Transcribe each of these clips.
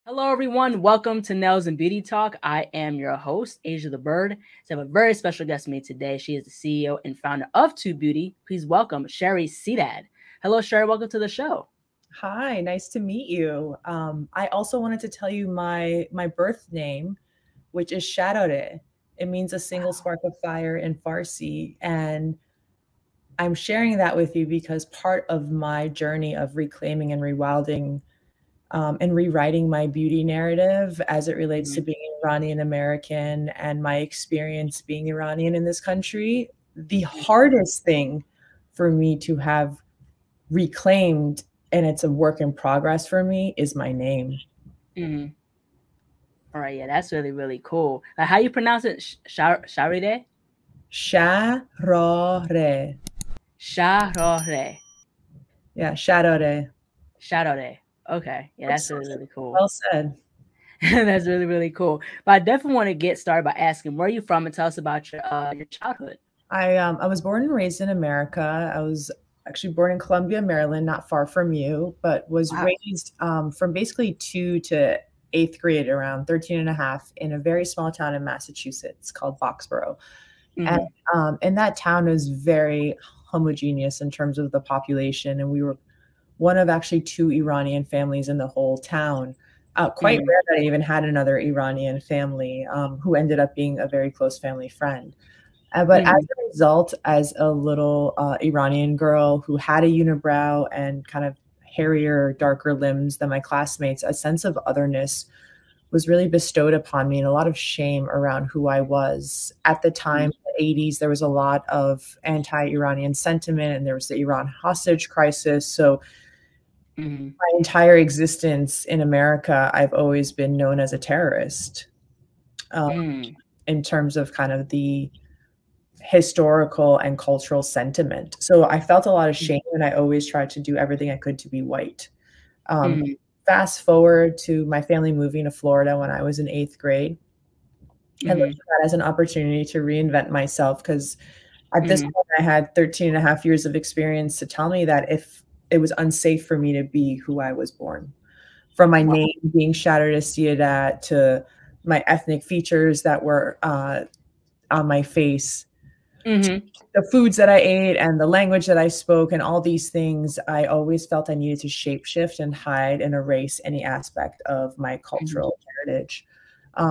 Hello, everyone. Welcome to Nails and Beauty Talk. I am your host, Asia the Bird. So I have a very special guest with me today. She is the CEO and founder of Tube Beauty. Please welcome Sharareh Saidat. Hello, Sharareh. Welcome to the show. Hi, nice to meet you. I also wanted to tell you my birth name, which is Sharareh. It means a single spark of fire in Farsi, and I'm sharing that with you because part of my journey of reclaiming and rewilding and rewriting my beauty narrative as it relates to being Iranian American and my experience being Iranian in this country, the hardest thing for me to have reclaimed, and it's a work in progress for me, is my name. All right, yeah, that's really, really cool. How you pronounce it? Sharareh? Sharareh. Sharareh. Yeah, Sharareh. Sharareh. Okay, yeah, that's really, really cool. Well said. That's really, really cool. But I definitely want to get started by asking, where are you from, and tell us about your childhood. I was born and raised in America. I was actually born in Columbia, Maryland, not far from you, but was raised from basically 2 to 8th grade, around 13 and a half, in a very small town in Massachusetts called Boxborough. And that town is very homogeneous in terms of the population. And we were one of actually 2 Iranian families in the whole town. Quite rare that I even had another Iranian family who ended up being a very close family friend. But as a result, as a little Iranian girl who had a unibrow and kind of hairier, darker limbs than my classmates, a sense of otherness was really bestowed upon me, and a lot of shame around who I was. At the time, the 80s, there was a lot of anti-Iranian sentiment, and there was the Iran hostage crisis. So my entire existence in America, I've always been known as a terrorist in terms of kind of the historical and cultural sentiment. So I felt a lot of shame, and I always tried to do everything I could to be white. Fast forward to my family moving to Florida when I was in 8th grade. I looked at that as an opportunity to reinvent myself, because at this point I had 13 and a half years of experience to tell me that if it was unsafe for me to be who I was born. From my name being Sharareh Saidat to my ethnic features that were on my face, the foods that I ate and the language that I spoke and all these things, I always felt I needed to shapeshift and hide and erase any aspect of my cultural heritage.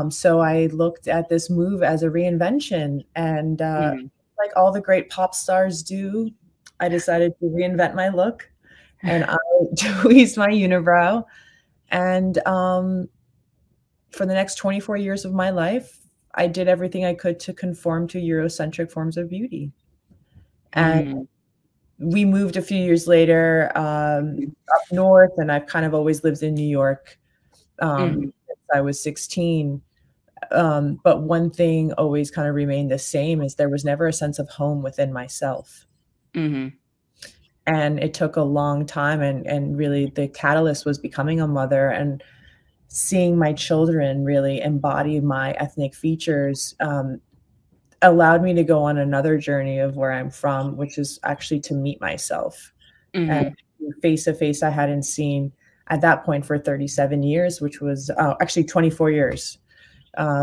So I looked at this move as a reinvention, and like all the great pop stars do, I decided to reinvent my look, and I tweezed my unibrow. And for the next 24 years of my life, I did everything I could to conform to Eurocentric forms of beauty. And we moved a few years later up north, and I've kind of always lived in New York since I was 16. But one thing always kind of remained the same, is there was never a sense of home within myself. And it took a long time, and really the catalyst was becoming a mother and seeing my children really embody my ethnic features allowed me to go on another journey of where I'm from, which is actually to meet myself. And face to face, I hadn't seen at that point for 37 years, which was actually 24 years,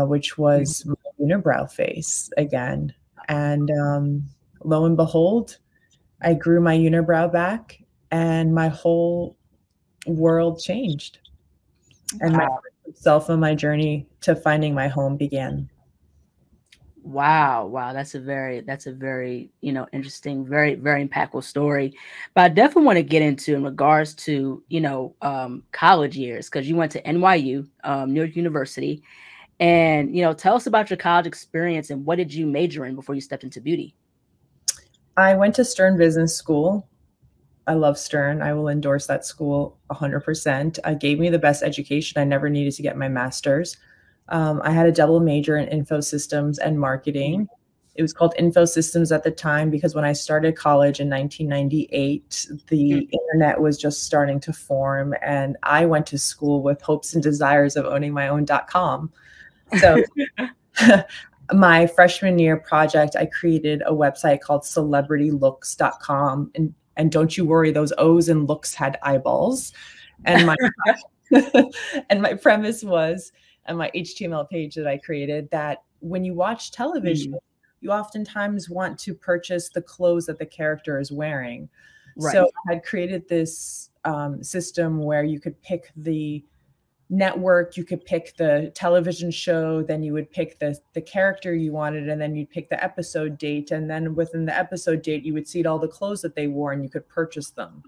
which was my unibrow face again. And lo and behold, I grew my unibrow back, and my whole world changed. And my self and my journey to finding my home began. Wow. That's a very, interesting, very, very impactful story. But I definitely want to get into in regards to, college years, because you went to NYU, New York University, and, tell us about your college experience and what did you major in before you stepped into beauty? I went to Stern Business School. I love Stern. I will endorse that school 100%. It gave me the best education. I never needed to get my master's. I had a double major in info systems and marketing. It was called info systems at the time because when I started college in 1998, the internet was just starting to form, and I went to school with hopes and desires of owning my own .com. So my freshman year project, I created a website called celebritylooks.com. And don't you worry, those O's and looks had eyeballs. And my And my premise was, and my HTML page that I created, that when you watch television, you oftentimes want to purchase the clothes that the character is wearing. Right. So I had created this system where you could pick the network, you could pick the television show, then you would pick the character you wanted, and then you'd pick the episode date, and then within the episode date you would see all the clothes that they wore and you could purchase them.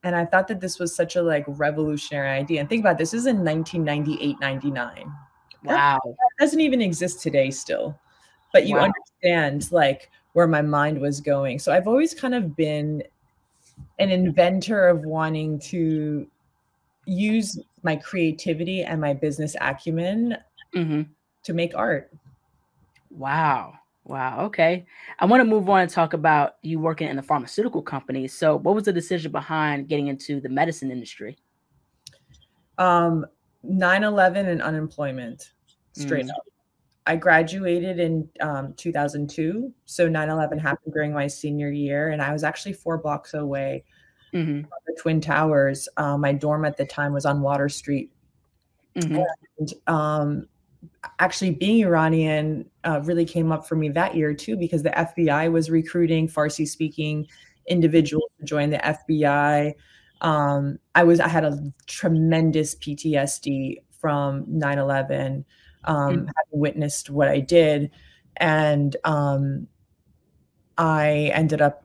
And I thought that this was such a like revolutionary idea. And think about this is in 1998, 99. Wow. That doesn't even exist today still. But you understand like where my mind was going. So I've always kind of been an inventor of wanting to use my creativity and my business acumen to make art. Wow. Wow. Okay. I want to move on and talk about you working in the pharmaceutical company. So what was the decision behind getting into the medicine industry? 9/11 and unemployment, straight up. I graduated in 2002. So 9/11 happened during my senior year, and I was actually 4 blocks away from the Twin Towers. My dorm at the time was on Water Street. And actually being Iranian really came up for me that year too, because the FBI was recruiting Farsi speaking individuals to join the FBI. I had a tremendous PTSD from 9/11, having witnessed what I did. And I ended up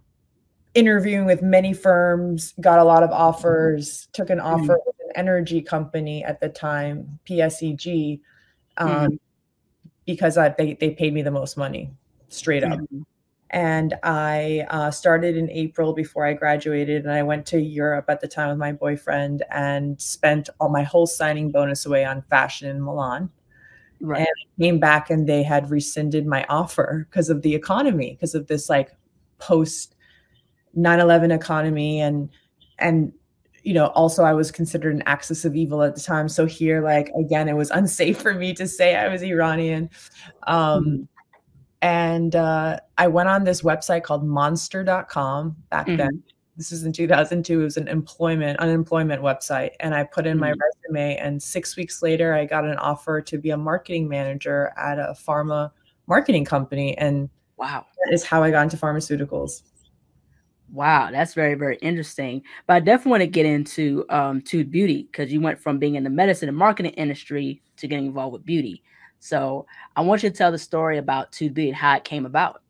interviewing with many firms, got a lot of offers, took an offer with an energy company at the time, PSEG, because they paid me the most money, straight up. And I started in April before I graduated, and I went to Europe at the time with my boyfriend and spent all my whole signing bonus away on fashion in Milan. And I came back and they had rescinded my offer because of the economy, because of this like post 9/11 economy. And you know, also I was considered an axis of evil at the time. So here, like, again, it was unsafe for me to say I was Iranian. And I went on this website called monster.com back then. This is in 2002. It was an unemployment website. And I put in my resume, and 6 weeks later, I got an offer to be a marketing manager at a pharma marketing company. And wow, that is how I got into pharmaceuticals. Wow, that's very, very interesting. But I definitely want to get into Tude Beauty, because you went from being in the medicine and marketing industry to getting involved with beauty. So I want you to tell the story about Tude Beauty and how it came about.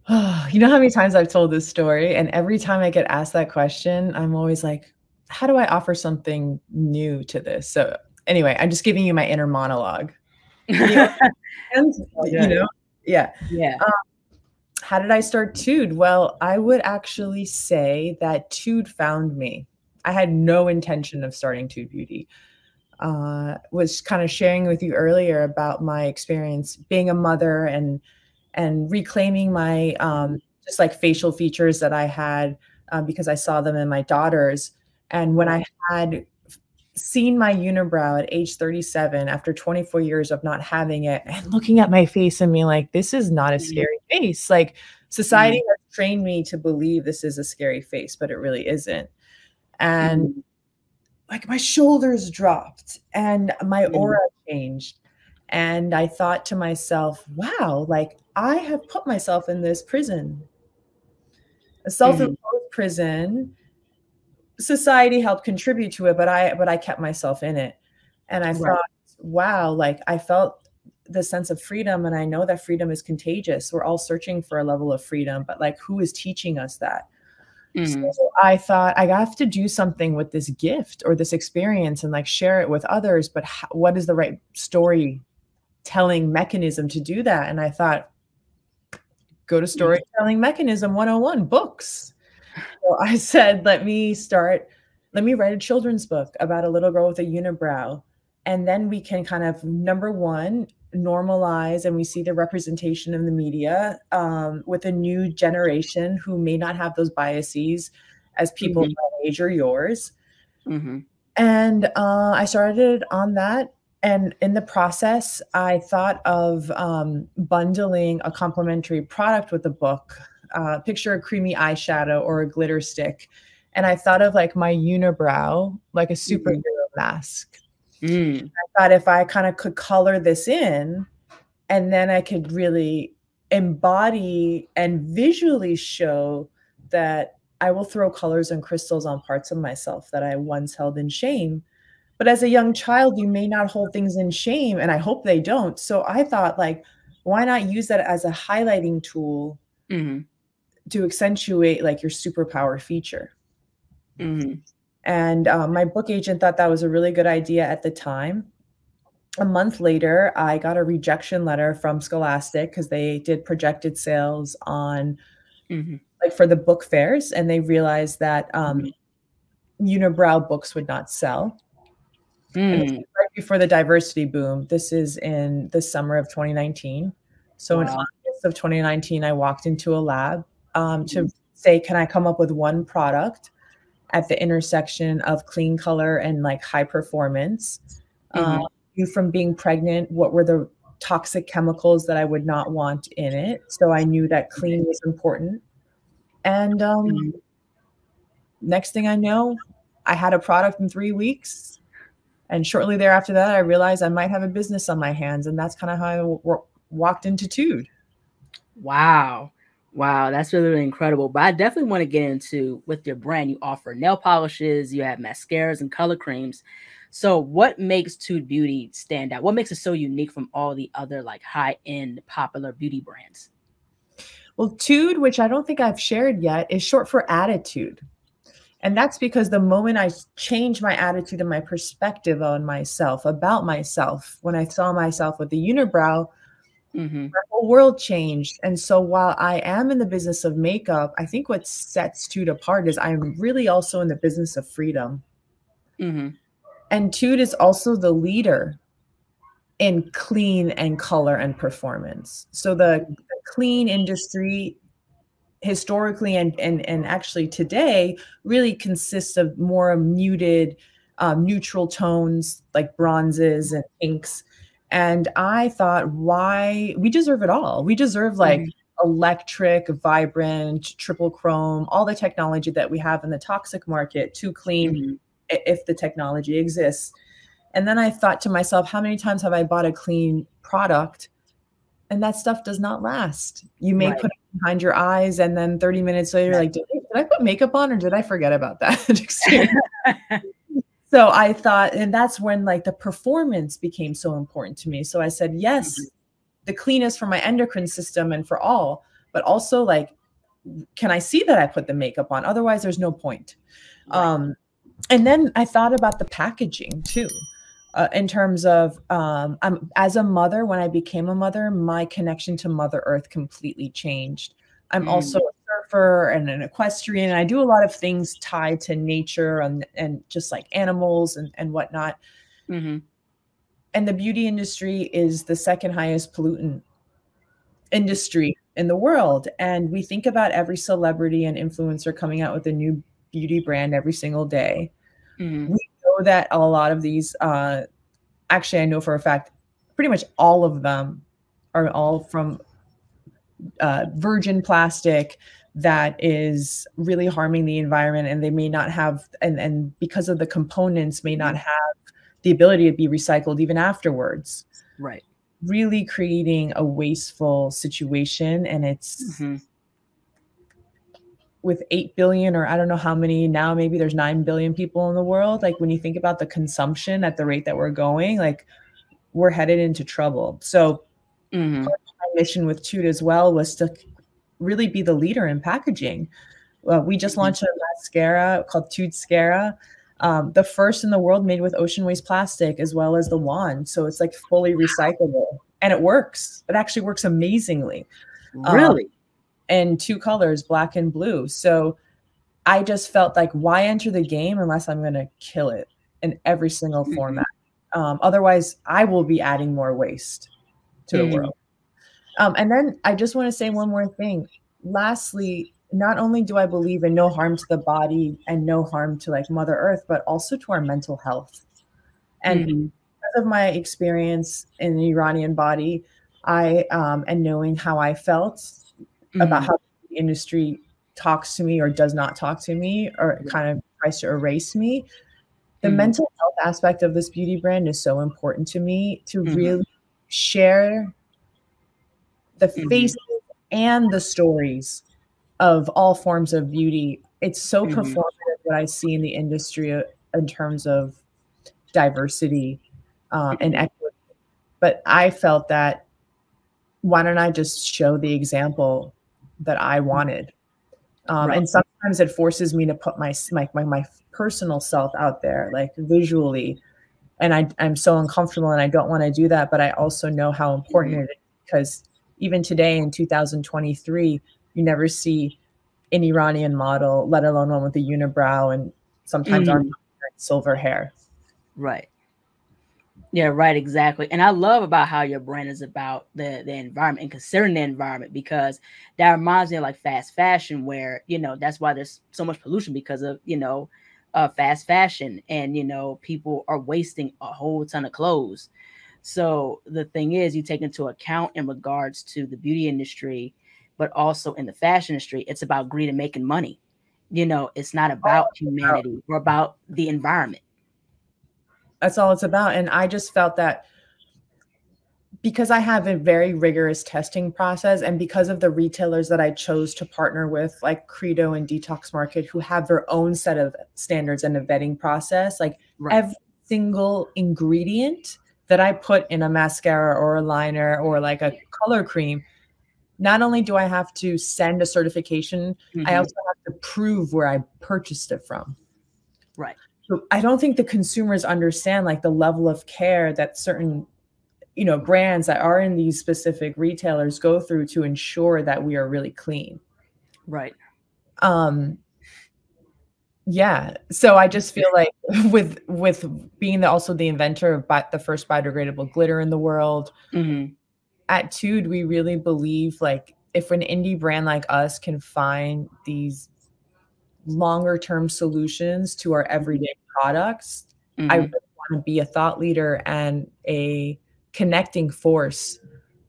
You know how many times I've told this story, and every time I get asked that question, I'm always like, how do I offer something new to this? So anyway, I'm just giving you my inner monologue. You know? Yeah. How did I start Tude? Well, I would actually say that Tude found me. I had no intention of starting Tude Beauty. Was kind of sharing with you earlier about my experience being a mother and reclaiming my just like facial features that I had because I saw them in my daughters. And when I had seen my unibrow at age 37 after 24 years of not having it, and looking at my face and being like, this is not a scary face. Like, society has trained me to believe this is a scary face, but it really isn't. And like, my shoulders dropped and my aura changed. And I thought to myself, wow, like, I have put myself in this prison, a self-imposed prison. Society helped contribute to it, but I kept myself in it. And I thought, wow, like, I felt the sense of freedom, and I know that freedom is contagious. We're all searching for a level of freedom, but like, who is teaching us that? So I thought, I have to do something with this gift or this experience and like share it with others. But what is the right storytelling mechanism to do that? And I thought, go to Storytelling Mechanism 101, books. So I said, let me write a children's book about a little girl with a unibrow. And then we can kind of, number one, normalize, and we see the representation in the media with a new generation who may not have those biases as people my age or yours. And I started on that. And in the process, I thought of bundling a complementary product with the book. Picture a creamy eyeshadow or a glitter stick. And I thought of like my unibrow, like a superhero mask. Mm. I thought if I kind of could color this in, and then I could really embody and visually show that I will throw colors and crystals on parts of myself that I once held in shame. But as a young child, you may not hold things in shame, and I hope they don't. So I thought, like, why not use that as a highlighting tool to accentuate like your superpower feature? And my book agent thought that was a really good idea at the time. A month later, I got a rejection letter from Scholastic because they did projected sales on like for the book fairs, and they realized that unibrow books would not sell. And this was right before the diversity boom. This is in the summer of 2019. So in August of 2019, I walked into a lab to say, can I come up with one product at the intersection of clean color and like high performance? From being pregnant, what were the toxic chemicals that I would not want in it? So I knew that clean was important. And next thing I know, I had a product in 3 weeks. And shortly thereafter that, I realized I might have a business on my hands. And that's kind of how I walked into Tude. Wow. Wow, that's really, really incredible. But I definitely want to get into with your brand. You offer nail polishes, you have mascaras and color creams. So what makes Tude Beauty stand out? What makes it so unique from all the other like high-end popular beauty brands? Well, Tude, which I don't think I've shared yet, is short for attitude. And that's because the moment I changed my attitude and my perspective on myself, about myself, when I saw myself with the unibrow, my whole world changed. And so while I am in the business of makeup, I think what sets Tude apart is I'm really also in the business of freedom. And Tude is also the leader in clean and color and performance. So the clean industry historically and actually today really consists of more muted neutral tones like bronzes and pinks. And I thought, why? We deserve it all. We deserve like electric, vibrant, triple chrome, all the technology that we have in the toxic market, too clean if the technology exists. And then I thought to myself, how many times have I bought a clean product and that stuff does not last? You may put it behind your eyes and then 30 minutes later, like, did I put makeup on or did I forget about that experience? So I thought, and that's when like the performance became so important to me. So I said, yes, the cleanest for my endocrine system and for all, but also like, can I see that I put the makeup on? Otherwise there's no point. And then I thought about the packaging too, in terms of, as a mother, when I became a mother, my connection to Mother Earth completely changed. I'm also a surfer and an equestrian. And I do a lot of things tied to nature and just like animals and whatnot. And the beauty industry is the second highest pollutant industry in the world. And we think about every celebrity and influencer coming out with a new beauty brand every single day. We know that a lot of these, actually, I know for a fact, pretty much all of them are all from virgin plastic that is really harming the environment, and they may not have, and because of the components, may not have the ability to be recycled even afterwards. Really creating a wasteful situation, and it's with 8 billion, or I don't know how many now, maybe there's 9 billion people in the world. Like when you think about the consumption at the rate that we're going, like we're headed into trouble. So part of my mission with Tude as well was to really be the leader in packaging. We just launched a mascara called Tude Scara, the first in the world made with ocean waste plastic, as well as the wand. So it's like fully recyclable, and it works. It actually works amazingly. Really? And 2 colors, black and blue. So I just felt like, why enter the game unless I'm going to kill it in every single format? Otherwise, I will be adding more waste to the world. And then I just want to say one more thing. Lastly, not only do I believe in no harm to the body and no harm to like Mother Earth, but also to our mental health. And because of my experience in the Iranian body, and knowing how I felt about how the industry talks to me or does not talk to me or kind of tries to erase me. The mental health aspect of this beauty brand is so important to me, to really share the faces and the stories of all forms of beauty. It's so performative what I see in the industry in terms of diversity and equity. But I felt that, why don't I just show the example that I wanted? And sometimes it forces me to put my personal self out there, like visually. And I'm so uncomfortable and I don't want to do that. But I also know how important it is, because even today in 2023, you never see an Iranian model, let alone one with a unibrow and sometimes silver hair. Right. Yeah, right, exactly. And I love about how your brand is about the environment and considering the environment, because that reminds me of like fast fashion, where, you know, that's why there's so much pollution, because of, you know, fast fashion, and, you know, people are wasting a whole ton of clothes. So the thing is, you take into account in regards to the beauty industry, but also in the fashion industry, it's about greed and making money. You know, it's not about humanity or about the environment. That's all it's about. And I just felt that because I have a very rigorous testing process, and because of the retailers that I chose to partner with, like Credo and Detox Market, who have their own set of standards and a vetting process, like every single ingredient that I put in a mascara or a liner or like a color cream, not only do I have to send a certification, I also have to prove where I purchased it from. Right. So I don't think the consumers understand like the level of care that certain, you know, brands that are in these specific retailers go through to ensure that we are really clean. Right. Yeah. So I just feel like with being also the inventor of the first biodegradable glitter in the world, at Tude, we really believe like if an indie brand like us can find these longer term solutions to our everyday products, I really want to be a thought leader and a connecting force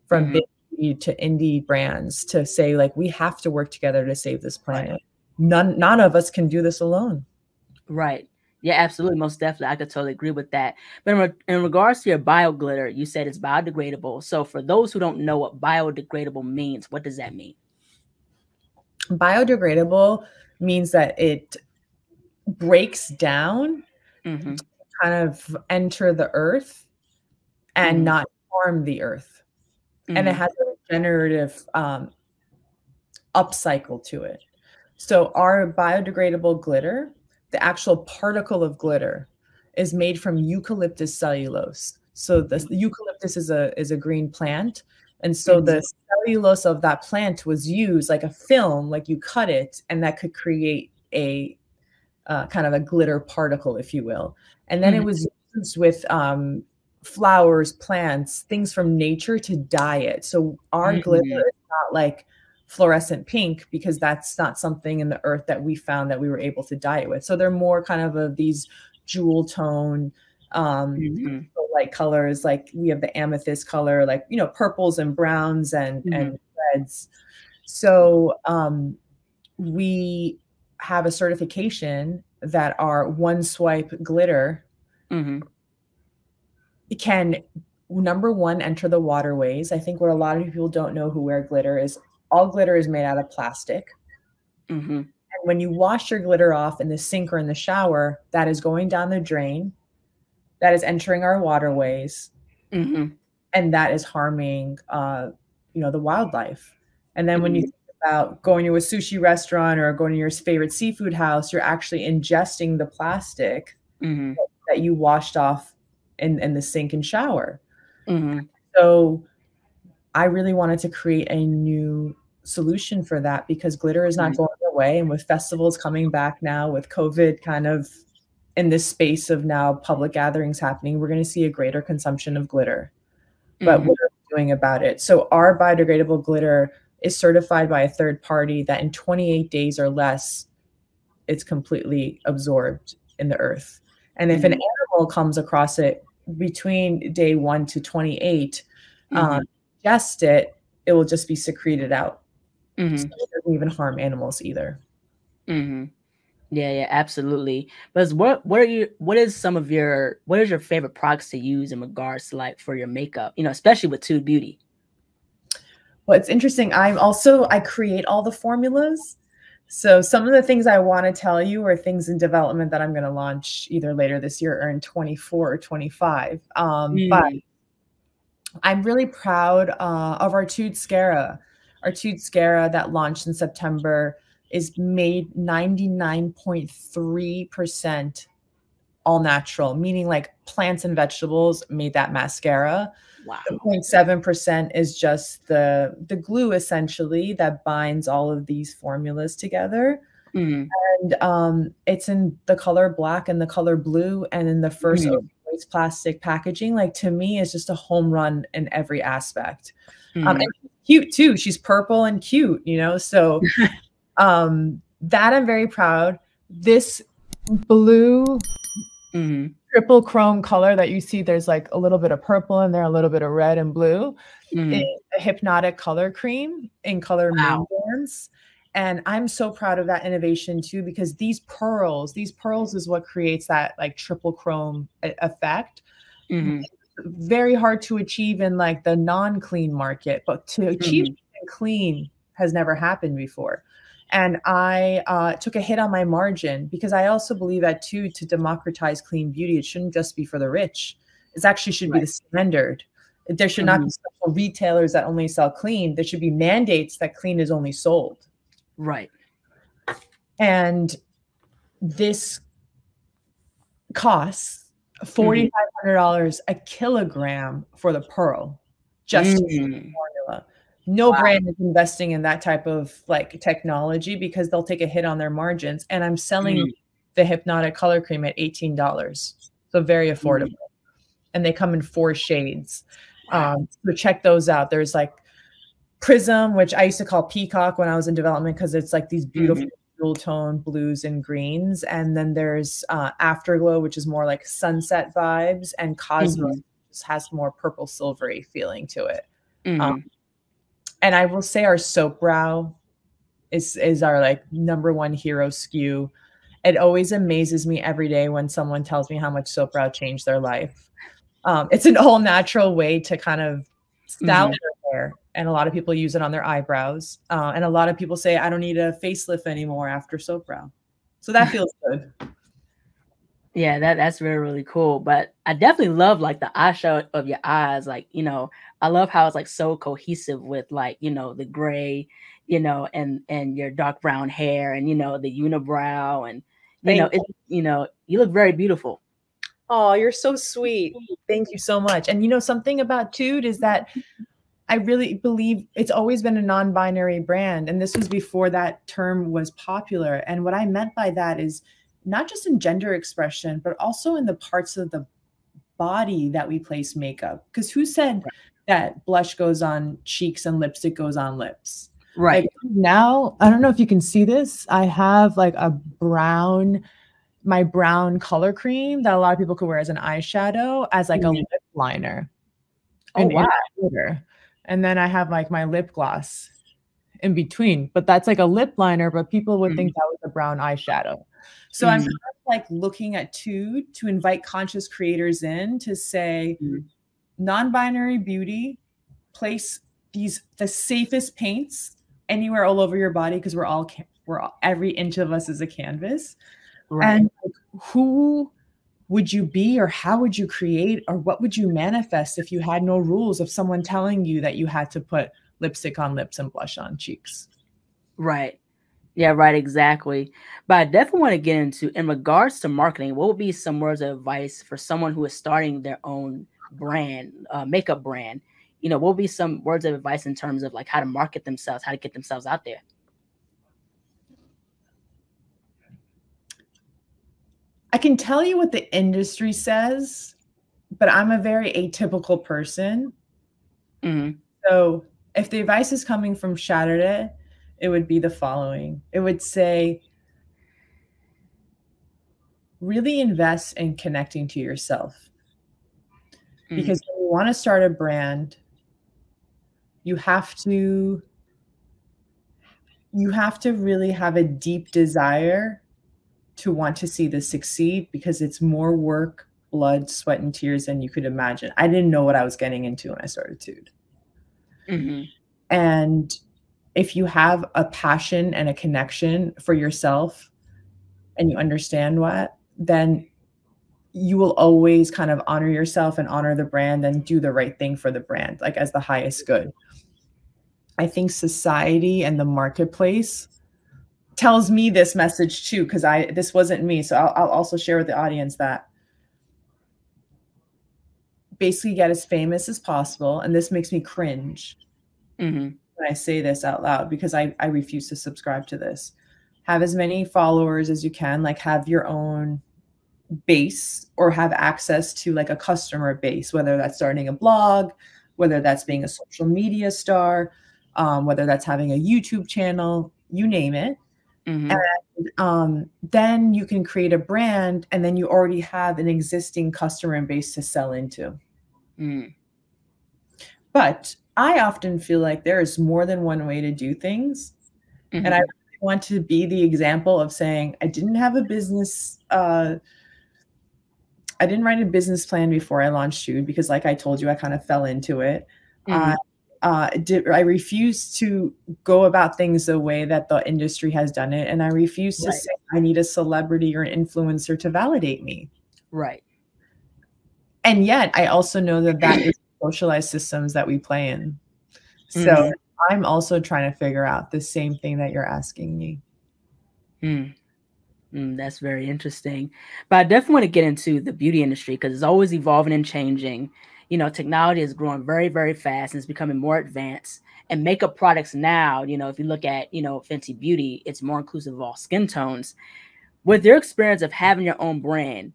from big to indie brands to say like, we have to work together to save this planet. None of us can do this alone. Right. Yeah, absolutely. Most definitely. I could totally agree with that. But in regards to your bio glitter, you said it's biodegradable. So for those who don't know what biodegradable means, what does that mean? Biodegradable means that it breaks down to kind of enter the earth and not harm the earth. And it has a regenerative upcycle to it. So our biodegradable glitter, the actual particle of glitter, is made from eucalyptus cellulose. So the eucalyptus is a green plant. And so the cellulose of that plant was used like a film, like you cut it, and that could create a kind of a glitter particle, if you will. And then it was used with flowers, plants, things from nature to dye it. So our glitter is not like fluorescent pink, because that's not something in the earth that we found that we were able to dye it with. So they're more kind of these jewel tone, light colors. Like we have the amethyst color, like, you know, purples and browns and reds. So we have a certification that our one swipe glitter can, number one, enter the waterways. I think what a lot of people don't know who wear glitter is all glitter is made out of plastic. And when you wash your glitter off in the sink or in the shower, that is going down the drain, that is entering our waterways, and that is harming, you know, the wildlife. And then when you think about going to a sushi restaurant or going to your favorite seafood house, you're actually ingesting the plastic that you washed off in the sink and shower. So I really wanted to create a new solution for that, because glitter is not going away. And with festivals coming back now, with COVID kind of in this space of now public gatherings happening, we're going to see a greater consumption of glitter. But what are we doing about it? So our biodegradable glitter is certified by a third party that in 28 days or less, it's completely absorbed in the earth. And if an animal comes across it between day 1 to 28, ingest it, it will just be secreted out. So it doesn't even harm animals either. Mm-hmm. Yeah, yeah, absolutely. But what are you what is your favorite products to use in regards to like for your makeup, especially with Tude Beauty? Well, it's interesting. I create all the formulas. So some of the things I want to tell you are things in development that I'm going to launch either later this year or in 24 or 25. But Mm, I'm really proud of our Tude Scara. Our Tude Scara that launched in September is made 99.3% all natural, meaning like plants and vegetables made that mascara. The wow. 0.7% is just the glue essentially that binds all of these formulas together. Mm, And it's in the color black and the color blue and in the first mm, waste plastic packaging. Like to me, it's just a home run in every aspect. And mm, she's cute too. She's purple and cute, So that I'm very proud. This blue mm, triple chrome color that you see, there's like a little bit of purple in there, a little bit of red and blue, is mm. a hypnotic color cream in color Wow. Moonborns. And I'm so proud of that innovation too, because these pearls is what creates that like triple chrome effect. Mm, Very hard to achieve in like the non-clean market, but to achieve mm, clean has never happened before. And I took a hit on my margin because I also believe that too, to democratize clean beauty, it shouldn't just be for the rich. It actually should be right. the standard. There should not be Mm, special retailers that only sell clean. There should be mandates that clean is only sold. right. And this costs Mm, $4,500 a kilogram for the pearl, just mm. formula. No Wow. brand is investing in that type of like technology because they'll take a hit on their margins. And I'm selling Mm, the hypnotic color cream at $18. So very affordable. mm. And they come in 4 shades. Wow. So check those out. There's like Prism, which I used to call Peacock when I was in development because it's like these beautiful Mm, dual tone blues and greens. And then there's Afterglow, which is more like sunset vibes, and Cosmos mm, has more purple silvery feeling to it. Um, mm. and I will say our soap brow is our like #1 hero SKU. It always amazes me every day when someone tells me how much soap brow changed their life. It's an all natural way to kind of style Mhm. their hair, and a lot of people use it on their eyebrows. And a lot of people say, I don't need a facelift anymore after soap brow. So that feels good. Yeah, that's really, really cool. But I definitely love like the eyeshadow of your eyes. Like, I love how it's like so cohesive with like, the gray, and your dark brown hair and the unibrow and Thank it, you. you look very beautiful. Oh, you're so sweet. Thank you so much. And something about Tude is that I really believe it's always been a non-binary brand. And this was before that term was popular. And what I meant by that is not just in gender expression, but also in the parts of the body that we place makeup. Because who said that blush goes on cheeks and lipstick goes on lips? Like Right. now, I don't know if you can see this. I have like my brown color cream that a lot of people could wear as an eyeshadow, as like a Mhm. lip liner Oh in wow. order. And then I have like my lip gloss in between, but that's like a lip liner, but people would think Mhm. that was a brown eyeshadow. So I'm kind Mhm. of like looking at Tude to invite conscious creators in to say Mhm. non-binary beauty, place the safest paints anywhere all over your body because every inch of us is a canvas. Right. And like, who would you be, or how would you create, or what would you manifest if you had no rules of someone telling you that you had to put lipstick on lips and blush on cheeks? Right. Yeah, right, exactly. But I definitely want to get into in regards to marketing, what would be some words of advice for someone who is starting their own brand, makeup brand? What would be some words of advice in terms of like how to market themselves, how to get themselves out there? I can tell you what the industry says, but I'm a very atypical person. Hmm. So if the advice is coming from Sharareh, it would be the following. It would say, really invest in connecting to yourself. Hmm. Because when you want to start a brand, you have to you have to really have a deep desire to want to see this succeed, because it's more work, blood, sweat, and tears than you could imagine. I didn't know what I was getting into when I started Tude. And if you have a passion and a connection for yourself and you understand what, then you will always kind of honor yourself and honor the brand and do the right thing for the brand, like as the highest good. I think society and the marketplace tells me this message too, because this wasn't me. So I'll also share with the audience that basically get as famous as possible. And this makes me cringe when I say this out loud, because I refuse to subscribe to this. Have as many followers as you can, like have your own base or have access to like a customer base, whether that's starting a blog, whether that's being a social media star, whether that's having a YouTube channel, you name it. And then you can create a brand, and then you already have an existing customer base to sell into. But I often feel like there is more than one way to do things. And I really want to be the example of saying, I didn't have a business, I didn't write a business plan before I launched Tude, because like I told you, I kind of fell into it. I refuse to go about things the way that the industry has done it. And I refuse to say I need a celebrity or an influencer to validate me. Right. And yet I also know that that is socialized systems that we play in. So I'm also trying to figure out the same thing that you're asking me. That's very interesting. But I definitely want to get into the beauty industry, because it's always evolving and changing. You know, technology is growing very, very fast, and it's becoming more advanced. And makeup products now, you know, if you look at, you know, Fenty Beauty, it's more inclusive of all skin tones. With your experience of having your own brand,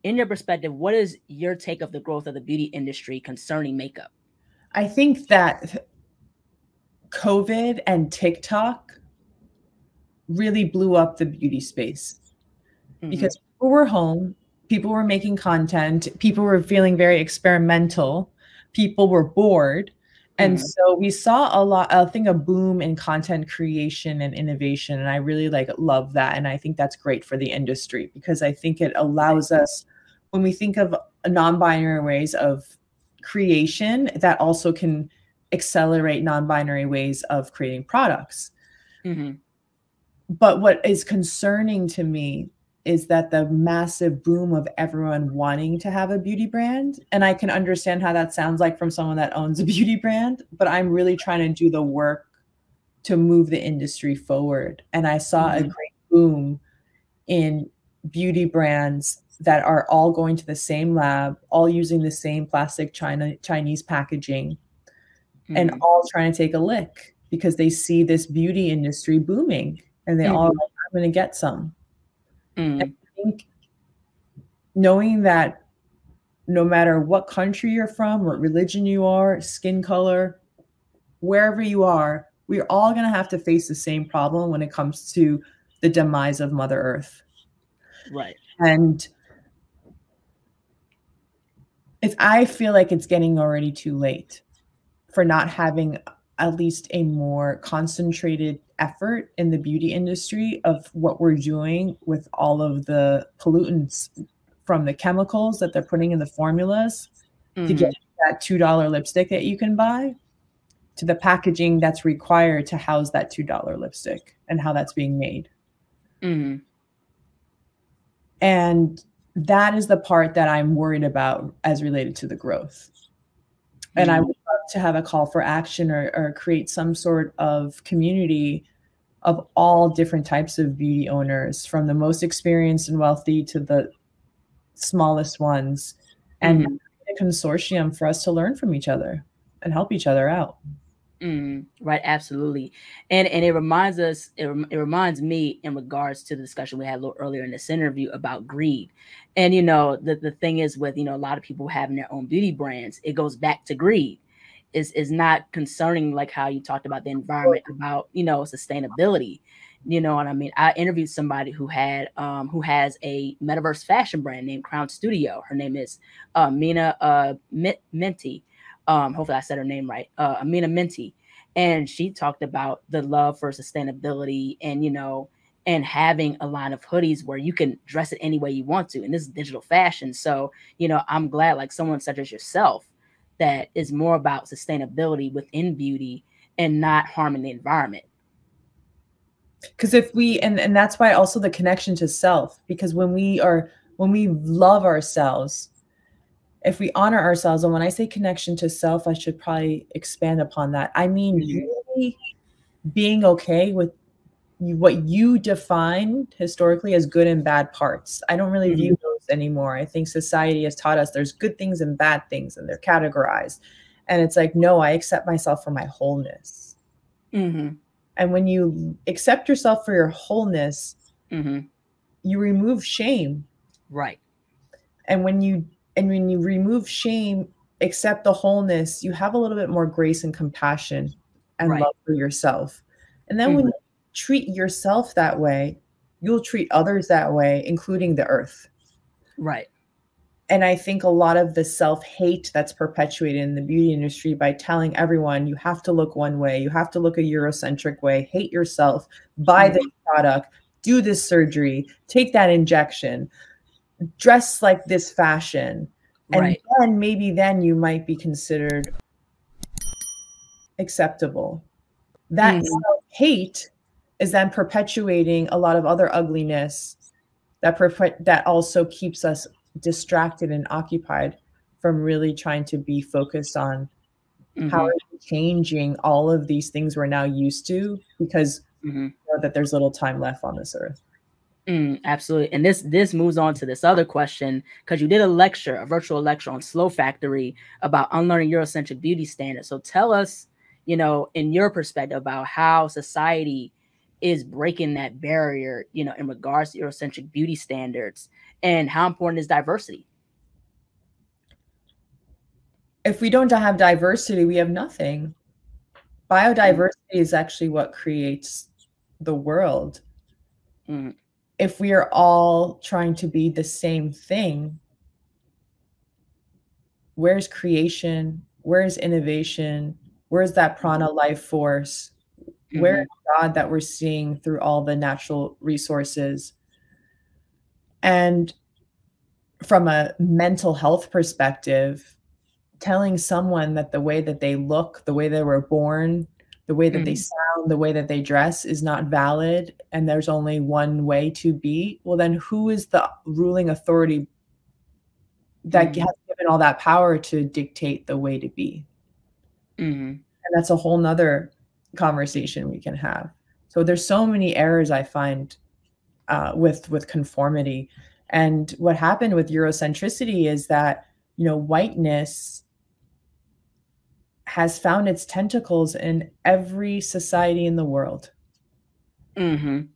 in your perspective, what is your take of the growth of the beauty industry concerning makeup? I think that COVID and TikTok really blew up the beauty space, because people were home, people were making content, people were feeling very experimental, people were bored. And so we saw a boom in content creation and innovation. And I really love that. And I think that's great for the industry, because I think it allows us, when we think of non-binary ways of creation, that also can accelerate non-binary ways of creating products. But what is concerning to me is that the massive boom of everyone wanting to have a beauty brand. And I can understand how that sounds like from someone that owns a beauty brand, but I'm really trying to do the work to move the industry forward. And I saw a great boom in beauty brands that are all going to the same lab, all using the same plastic Chinese packaging, and all trying to take a lick because they see this beauty industry booming, and they all are like, I'm going to get some. And I think knowing that no matter what country you're from, what religion you are, skin color, wherever you are, we're all going to have to face the same problem when it comes to the demise of Mother Earth. Right. And if I feel like it's getting already too late for not having at least a more concentrated effort in the beauty industry of what we're doing with all of the pollutants from the chemicals that they're putting in the formulas to get that $2 lipstick that you can buy, to the packaging that's required to house that $2 lipstick and how that's being made. And that is the part that I'm worried about as related to the growth. And I would love to have a call for action or create some sort of community of all different types of beauty owners, from the most experienced and wealthy to the smallest ones, and a consortium for us to learn from each other and help each other out. Right, absolutely. And it reminds us, it reminds me in regards to the discussion we had a little earlier in this interview about greed. And, you know, the thing is with, you know, a lot of people having their own beauty brands, it goes back to greed. Is not concerning, like how you talked about the environment, about, you know, sustainability. You know what I mean? I interviewed somebody who had who has a metaverse fashion brand named Crown Studio. Her name is Mina Minty. Hopefully I said her name right. Amina Minty. and she talked about the love for sustainability and, and having a line of hoodies where you can dress it any way you want to. And this is digital fashion. So, I'm glad like someone such as yourself that is more about sustainability within beauty and not harming the environment. Because if we, and that's why also the connection to self, because when we love ourselves, if we honor ourselves, and when I say connection to self, I should probably expand upon that. I mean, really being okay with what you define historically as good and bad parts. I don't really view those anymore. I think society has taught us there's good things and bad things, and they're categorized. And it's like, no, I accept myself for my wholeness. And when you accept yourself for your wholeness, you remove shame. Right. And when you remove shame, accept the wholeness, you have a little bit more grace and compassion and love for yourself. And then when you treat yourself that way, you'll treat others that way, including the earth. Right. And I think a lot of the self-hate that's perpetuated in the beauty industry by telling everyone you have to look one way, you have to look a Eurocentric way, hate yourself, buy this product, do this surgery, take that injection, dress like this fashion. And then maybe then you might be considered acceptable. That self-hate is then perpetuating a lot of other ugliness that also keeps us distracted and occupied from really trying to be focused on how are we changing all of these things we're now used to, because we know that there's little time left on this earth. Absolutely. And this moves on to this other question, because you did a virtual lecture on Slow Factory about unlearning Eurocentric beauty standards. So tell us, in your perspective about how society is breaking that barrier, in regards to Eurocentric beauty standards, and how important is diversity? If we don't have diversity, we have nothing. Biodiversity is actually what creates the world. If we are all trying to be the same thing, where's creation? Where's innovation? Where's that prana life force? Where is God that we're seeing through all the natural resources? And from a mental health perspective, telling someone that the way that they look, the way they were born, the way that they sound, the way that they dress is not valid, and there's only one way to be, well, then who is the ruling authority that has given all that power to dictate the way to be? And that's a whole nother conversation we can have. So there's so many errors I find with conformity. And what happened with Eurocentricity is that, whiteness has found its tentacles in every society in the world. And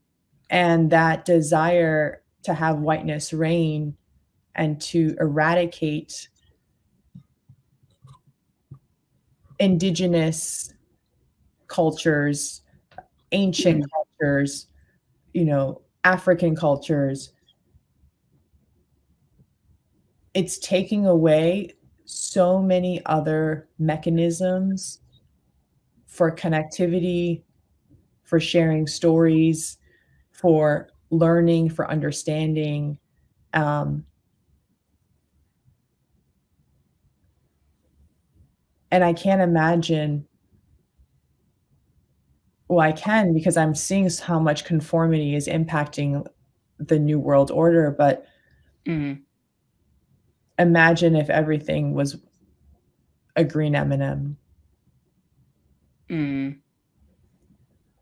that desire to have whiteness reign and to eradicate indigenous cultures, ancient cultures, African cultures, it's taking away so many other mechanisms for connectivity, for sharing stories, for learning, for understanding. And I can't imagine, well, I can, because I'm seeing how much conformity is impacting the New World Order, but imagine if everything was a green M&M.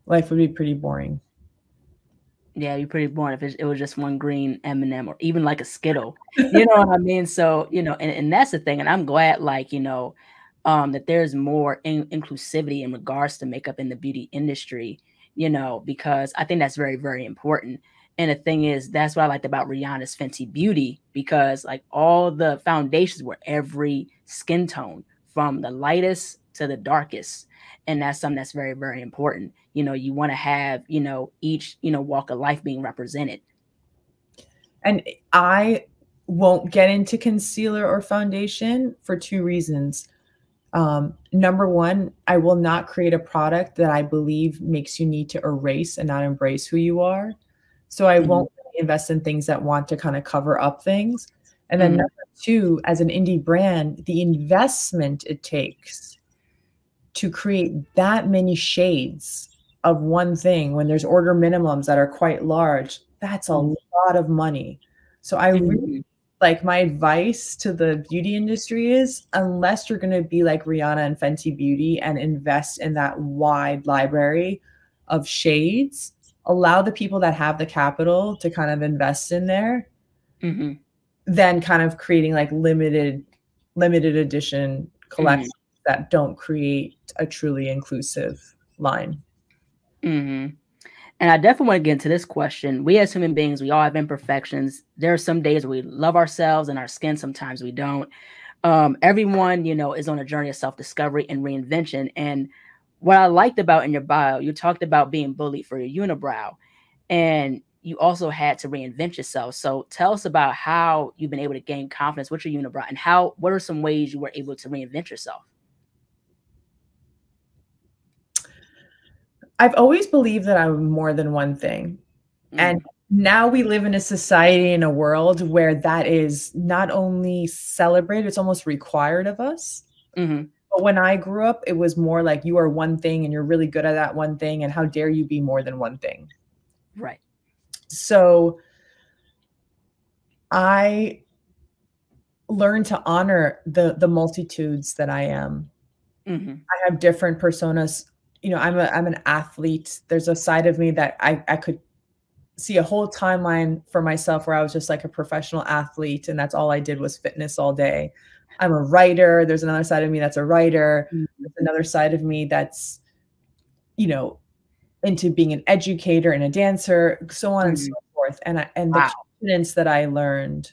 Life would be pretty boring. Yeah, you're pretty boring if it was just one green M&M or even like a Skittle. You know what I mean? So, and that's the thing. And I'm glad, that there's more inclusivity in regards to makeup in the beauty industry, because I think that's very, very important. And the thing is, that's what I liked about Rihanna's Fenty Beauty, because like all the foundations were every skin tone, from the lightest to the darkest. And that's something that's very, very important. You want to have, each, walk of life being represented. And I won't get into concealer or foundation for two reasons. Number one, I will not create a product that I believe makes you need to erase and not embrace who you are. So I Mm-hmm. won't really invest in things that want to kind of cover up things. And then Mm-hmm. number two, as an indie brand, the investment it takes to create that many shades of one thing when there's order minimums that are quite large, that's a lot of money. So I really Mm-hmm. like my advice to the beauty industry is unless you're going to be like Rihanna and Fenty Beauty and invest in that wide library of shades, allow the people that have the capital to kind of invest in there, Mm-hmm. then kind of creating like limited edition Mm-hmm. collections that don't create a truly inclusive line. Mm-hmm. And I definitely want to get into this question. We as human beings, we all have imperfections. There are some days where we love ourselves and our skin, sometimes we don't. Everyone, is on a journey of self-discovery and reinvention. And what I liked about in your bio, you talked about being bullied for your unibrow, and you also had to reinvent yourself. So tell us about how you've been able to gain confidence with your unibrow, and what are some ways you were able to reinvent yourself? I've always believed that I'm more than one thing. And Mm, now we live in a society, in a world where that is not only celebrated, it's almost required of us. mm-hmm. But when I grew up, it was more like you are one thing and you're really good at that one thing. And how dare you be more than one thing? Right. So I learned to honor the multitudes that I am. Mm-hmm. I have different personas. I'm an athlete. There's a side of me that I could see a whole timeline for myself where I was just like a professional athlete and that's all I did was fitness all day. I'm a writer. There's another side of me that's a writer. Mm-hmm. There's another side of me that's, you know, into being an educator and a dancer, so on and so Mm-hmm. forth. And the Wow. confidence that I learned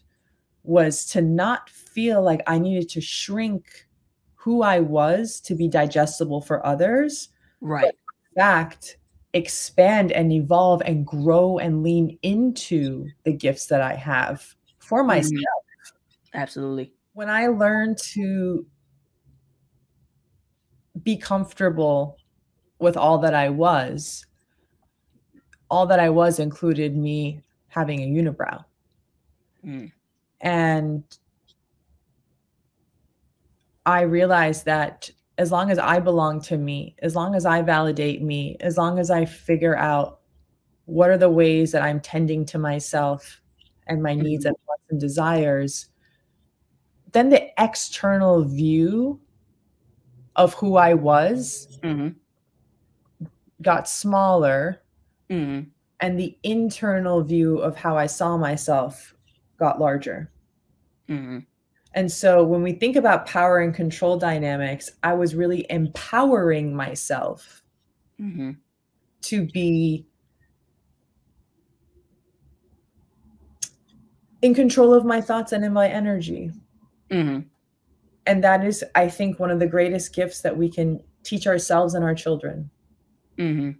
was to not feel like I needed to shrink who I was to be digestible for others, but Right. in fact, expand and evolve and grow and lean into the gifts that I have for myself. Mm-hmm. Absolutely. When I learned to be comfortable with all that I was included me having a unibrow. Mm. And I realized that as long as I belong to me, as long as I validate me, as long as I figure out what are the ways that I'm tending to myself and my needs Mm-hmm. and wants and desires, then the external view of who I was Mm-hmm. got smaller Mm-hmm. and the internal view of how I saw myself got larger. Mm-hmm. And so when we think about power and control dynamics, I was really empowering myself Mm-hmm. to be in control of my thoughts and in my energy. Mm-hmm. And that is, I think, one of the greatest gifts that we can teach ourselves and our children. Mm-hmm.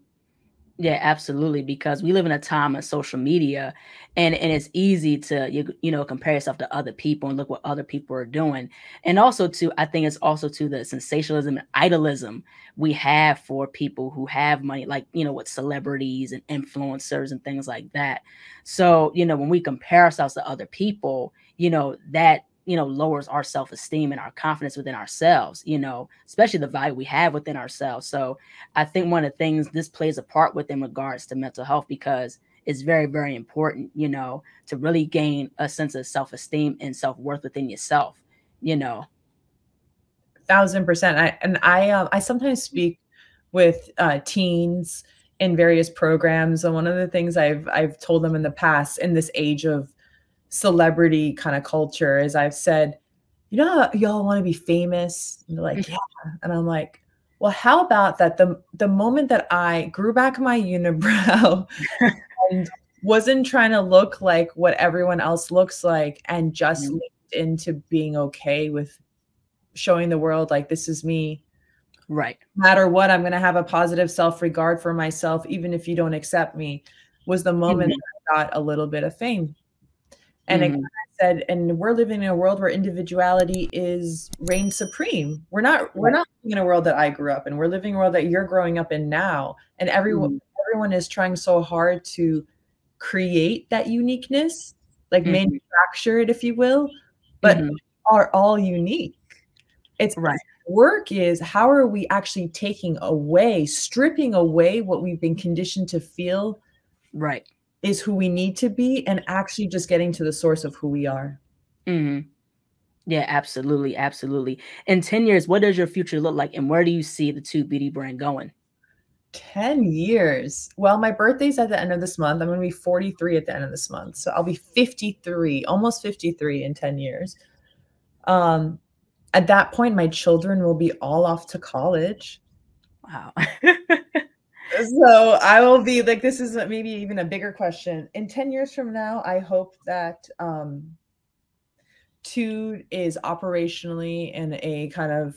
Yeah, absolutely. Because we live in a time of social media, and it's easy to compare yourself to other people and look what other people are doing, and also to I think it's also to the sensationalism and idolism we have for people who have money, like with celebrities and influencers and things like that. So when we compare ourselves to other people, that lowers our self-esteem and our confidence within ourselves. Especially the value we have within ourselves. So I think one of the things this plays a part with in regards to mental health, because it's very, very important, to really gain a sense of self-esteem and self-worth within yourself, you know. 1,000%. I sometimes speak with teens in various programs, and one of the things I've told them in the past in this age of celebrity kind of culture is I've said, how y'all want to be famous? And they're like, yeah. And I'm like, well, how about that the moment that I grew back my unibrow and wasn't trying to look like what everyone else looks like and just Mhm. leaned into being okay with showing the world like this is me. Right. No matter what, I'm going to have a positive self-regard for myself, even if you don't accept me, was the moment Mhm. that I got a little bit of fame. And again, I said, and we're living in a world where individuality is reigns supreme. We're not living in a world that I grew up in. We're living in a world that you're growing up in now. And everyone is trying so hard to create that uniqueness, like manufacture it, if you will, but are all unique. It's work is how are we actually taking away, stripping away what we've been conditioned to feel is who we need to be, and actually just getting to the source of who we are. Yeah, absolutely. Absolutely. In 10 years, what does your future look like, and where do you see the Tude Beauty brand going? 10 years. Well, my birthday's at the end of this month. I'm going to be 43 at the end of this month. So I'll be 53, almost 53 in 10 years. At that point, my children will be all off to college. Wow. So I will be like, this is maybe even a bigger question. In 10 years from now, I hope that Tude is operationally in a kind of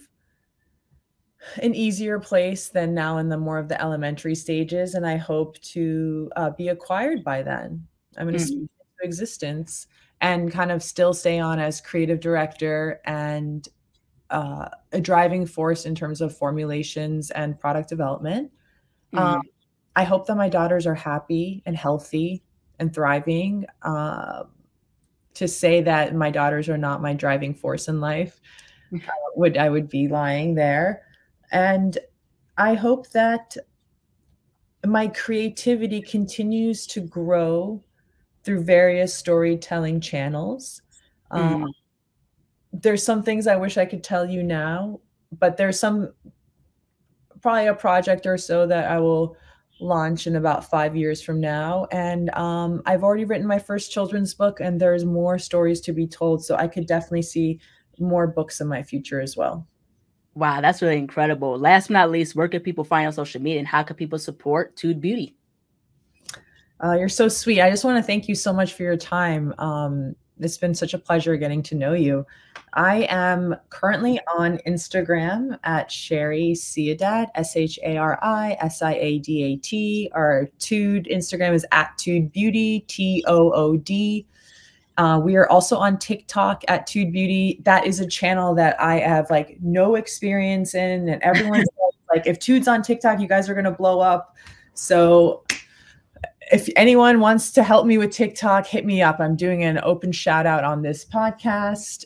an easier place than now in the more of the elementary stages. And I hope to be acquired by then. I'm going to speak into existence and kind of still stay on as creative director and a driving force in terms of formulations and product development. I hope that my daughters are happy and healthy and thriving. To say that my daughters are not my driving force in life, I would be lying there. And I hope that my creativity continues to grow through various storytelling channels. There's some things I wish I could tell you now, but there's probably a project or so that I will launch in about 5 years from now. And I've already written my first children's book, and there's more stories to be told. So I could definitely see more books in my future as well. Wow, that's really incredible. Last but not least, where can people find you on social media, and how can people support Tude Beauty? You're so sweet. I just want to thank you so much for your time. It's been such a pleasure getting to know you. I am currently on Instagram at Sharareh Saidat, SHARISIADAT. Our Tude Instagram is at Tude Beauty, TOOD. We are also on TikTok at Tude Beauty. That is a channel that I have like no experience in, and everyone's like, if Tude's on TikTok, you guys are going to blow up. So if anyone wants to help me with TikTok, hit me up. I'm doing an open shout out on this podcast.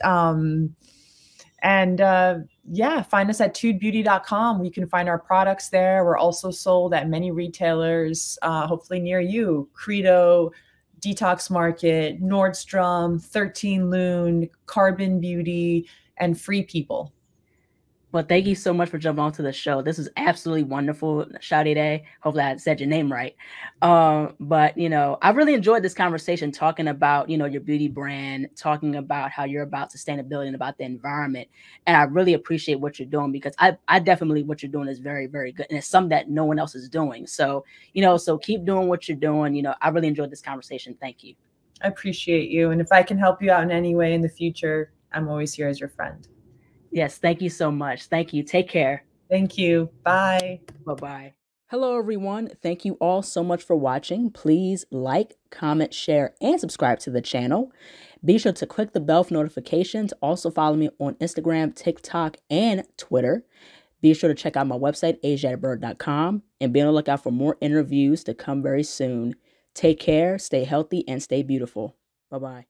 Yeah, find us at tudebeauty.com. You can find our products there. We're also sold at many retailers, hopefully near you. Credo, Detox Market, Nordstrom, 13 Loon, Carbon Beauty, and Free People. Well, thank you so much for jumping onto the show. This is absolutely wonderful, Sharareh. Hopefully I said your name right. But, you know, I really enjoyed this conversation talking about, you know, your beauty brand, talking about how you're about sustainability and about the environment. And I really appreciate what you're doing, because I definitely what you're doing is very, very good. And it's something that no one else is doing. So, you know, so keep doing what you're doing. You know, I really enjoyed this conversation. Thank you. I appreciate you. And if I can help you out in any way in the future, I'm always here as your friend. Yes, thank you so much. Thank you. Take care. Thank you. Bye. Bye-bye. Hello, everyone. Thank you all so much for watching. Please like, comment, share, and subscribe to the channel. Be sure to click the bell for notifications. Also follow me on Instagram, TikTok, and Twitter. Be sure to check out my website, ASIATHABIRD.com, and be on the lookout for more interviews to come very soon. Take care, stay healthy, and stay beautiful. Bye-bye.